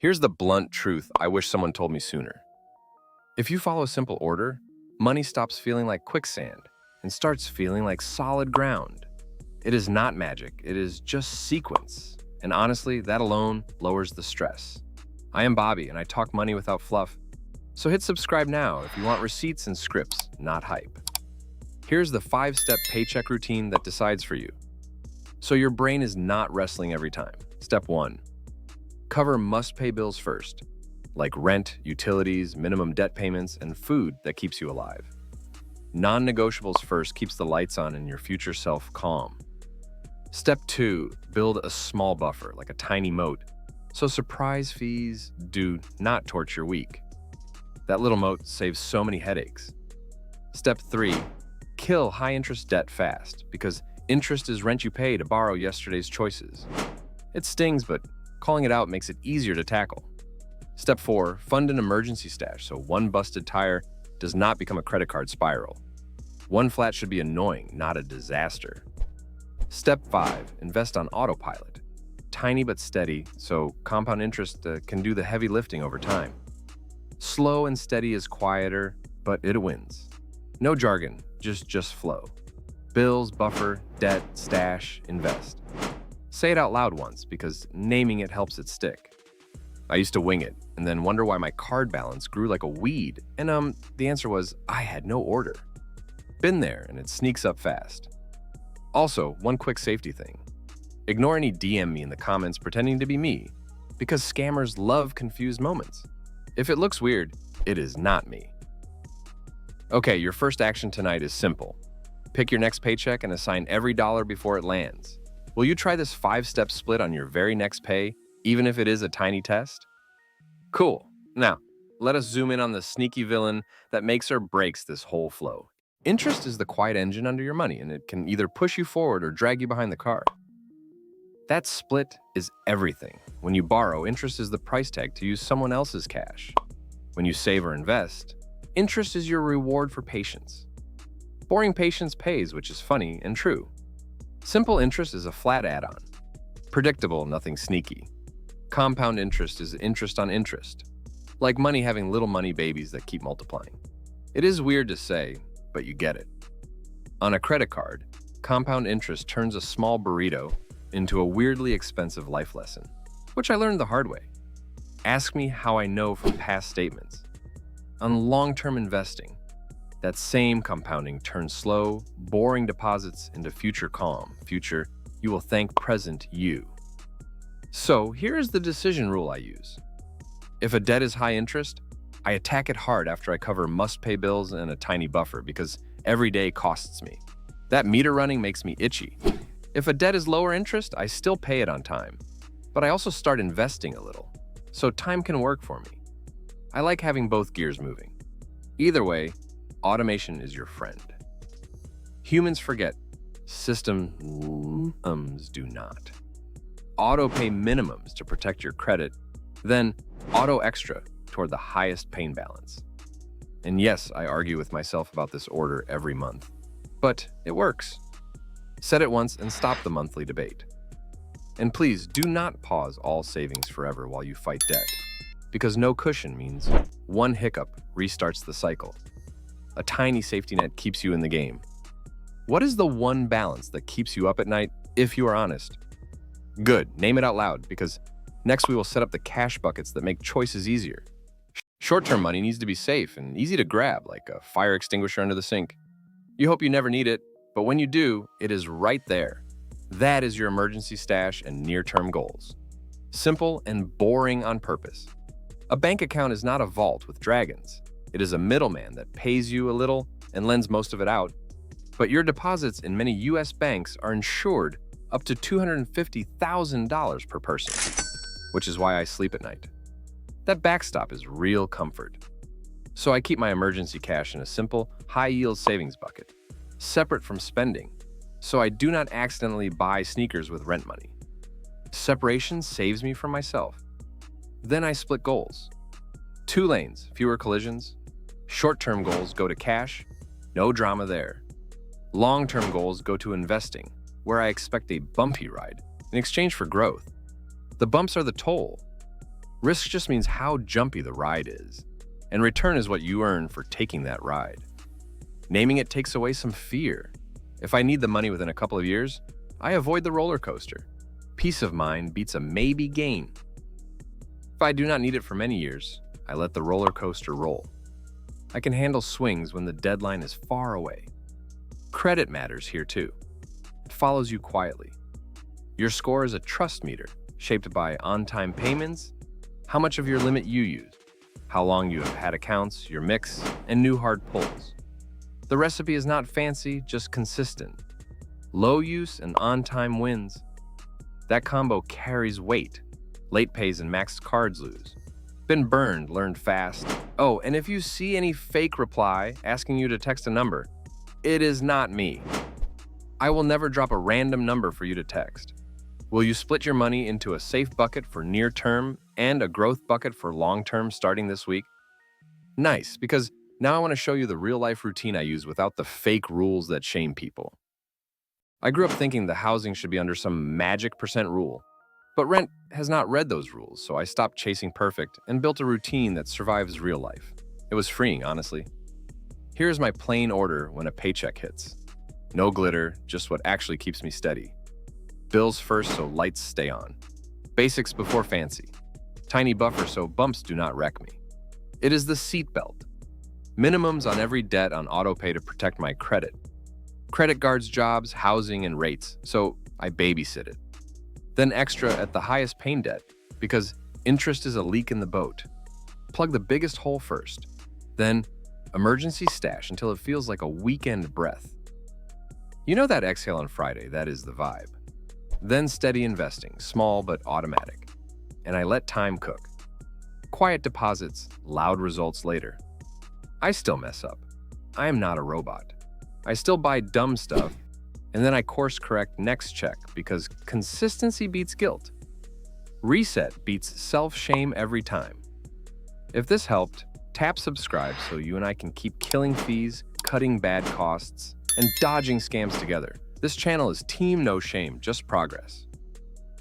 Here's the blunt truth I wish someone told me sooner. If you follow a simple order, money stops feeling like quicksand and starts feeling like solid ground. It is not magic, it is just sequence. And honestly, that alone lowers the stress. I am Bobby, and I talk money without fluff. So hit subscribe now if you want receipts and scripts, not hype. Here's the 5-step paycheck routine that decides for you, so your brain is not wrestling every time. Step 1. Cover must-pay bills first, like rent, utilities, minimum debt payments, and food that keeps you alive. Non-negotiables first keeps the lights on and your future self calm. Step 2. Build a small buffer, like a tiny moat, so surprise fees do not torch your week. That little moat saves so many headaches. Step 3. Kill high-interest debt fast, because interest is rent you pay to borrow yesterday's choices. It stings, but calling it out makes it easier to tackle. Step 4. Fund an emergency stash so one busted tire does not become a credit card spiral. One flat should be annoying, not a disaster. Step 5. Invest on autopilot. Tiny but steady, so compound interest can do the heavy lifting over time. Slow and steady is quieter, but it wins. No jargon, just flow. Bills, buffer, debt, stash, invest. Say it out loud once, because naming it helps it stick. I used to wing it, and then wonder why my card balance grew like a weed, and the answer was I had no order. Been there, and it sneaks up fast. Also, one quick safety thing. Ignore any DM me in the comments pretending to be me, because scammers love confused moments. If it looks weird, it is not me. Okay, your first action tonight is simple. Pick your next paycheck and assign every dollar before it lands. Will you try this 5-step split on your very next pay, even if it is a tiny test? Cool. Now, let us zoom in on the sneaky villain that makes or breaks this whole flow. Interest is the quiet engine under your money, and it can either push you forward or drag you behind the car. That split is everything. When you borrow, interest is the price tag to use someone else's cash. When you save or invest, interest is your reward for patience. Boring patience pays, which is funny and true. Simple interest is a flat add-on. Predictable, nothing sneaky. Compound interest is interest on interest. Like money having little money babies that keep multiplying. It is weird to say, but you get it. On a credit card, compound interest turns a small burrito into a weirdly expensive life lesson, which I learned the hard way. Ask me how I know from past statements. On long-term investing, that same compounding turns slow, boring deposits into future calm, future you will thank present you. So here's the decision rule I use. If a debt is high interest, I attack it hard after I cover must-pay bills and a tiny buffer, because every day costs me. That meter running makes me itchy. If a debt is lower interest, I still pay it on time. But I also start investing a little, so time can work for me. I like having both gears moving. Either way, automation is your friend. Humans forget. Systems do not. Auto-pay minimums to protect your credit, then auto extra toward the highest pain balance. And yes, I argue with myself about this order every month. But it works. Set it once and stop the monthly debate. And please do not pause all savings forever while you fight debt, because no cushion means one hiccup restarts the cycle. A tiny safety net keeps you in the game. What is the one balance that keeps you up at night, if you are honest? Good, name it out loud, because next we will set up the cash buckets that make choices easier. Short-term money needs to be safe and easy to grab, like a fire extinguisher under the sink. You hope you never need it, but when you do, it is right there. That is your emergency stash and near-term goals. Simple and boring on purpose. A bank account is not a vault with dragons. It is a middleman that pays you a little and lends most of it out. But your deposits in many US banks are insured up to $250,000 per person, which is why I sleep at night. That backstop is real comfort. So I keep my emergency cash in a simple, high-yield savings bucket, separate from spending, so I do not accidentally buy sneakers with rent money. Separation saves me from myself. Then I split goals. 2 lanes, fewer collisions. Short-term goals go to cash, no drama there. Long-term goals go to investing, where I expect a bumpy ride in exchange for growth. The bumps are the toll. Risk just means how jumpy the ride is, and return is what you earn for taking that ride. Naming it takes away some fear. If I need the money within a couple of years, I avoid the roller coaster. Peace of mind beats a maybe gain. If I do not need it for many years, I let the roller coaster roll. I can handle swings when the deadline is far away. Credit matters here too. It follows you quietly. Your score is a trust meter, shaped by on-time payments, how much of your limit you use, how long you have had accounts, your mix, and new hard pulls. The recipe is not fancy, just consistent. Low use and on-time wins. That combo carries weight. Late pays and maxed cards lose. Been burned, learned fast. Oh, and if you see any fake reply asking you to text a number, it is not me. I will never drop a random number for you to text. Will you split your money into a safe bucket for near-term and a growth bucket for long-term starting this week? Nice, because now I want to show you the real-life routine I use without the fake rules that shame people. I grew up thinking the housing should be under some magic percent rule, but rent has not read those rules, so I stopped chasing perfect and built a routine that survives real life. It was freeing, honestly. Here's my plain order when a paycheck hits. No glitter, just what actually keeps me steady. Bills first so lights stay on. Basics before fancy. Tiny buffer so bumps do not wreck me. It is the seatbelt. Minimums on every debt on autopay to protect my credit. Credit guards jobs, housing, and rates, so I babysit it. Then extra at the highest pain debt, because interest is a leak in the boat. Plug the biggest hole first. Then emergency stash until it feels like a weekend breath. You know that exhale on Friday, that is the vibe. Then steady investing, small but automatic. And I let time cook. Quiet deposits, loud results later. I still mess up. I am not a robot. I still buy dumb stuff, and then I course correct next check because consistency beats guilt. Reset beats self-shame every time. If this helped, tap subscribe so you and I can keep killing fees, cutting bad costs, and dodging scams together. This channel is Team No Shame, just progress.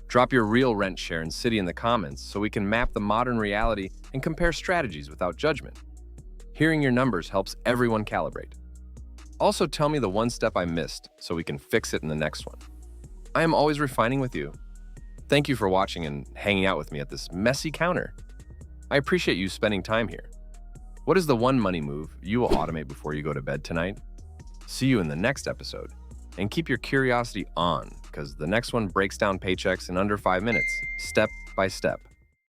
Drop your real rent share and city in the comments so we can map the modern reality and compare strategies without judgment. Hearing your numbers helps everyone calibrate. Also tell me the one step I missed so we can fix it in the next one. I am always refining with you. Thank you for watching and hanging out with me at this messy counter. I appreciate you spending time here. What is the one money move you will automate before you go to bed tonight? See you in the next episode. And keep your curiosity on, because the next one breaks down paychecks in under 5 minutes, step by step.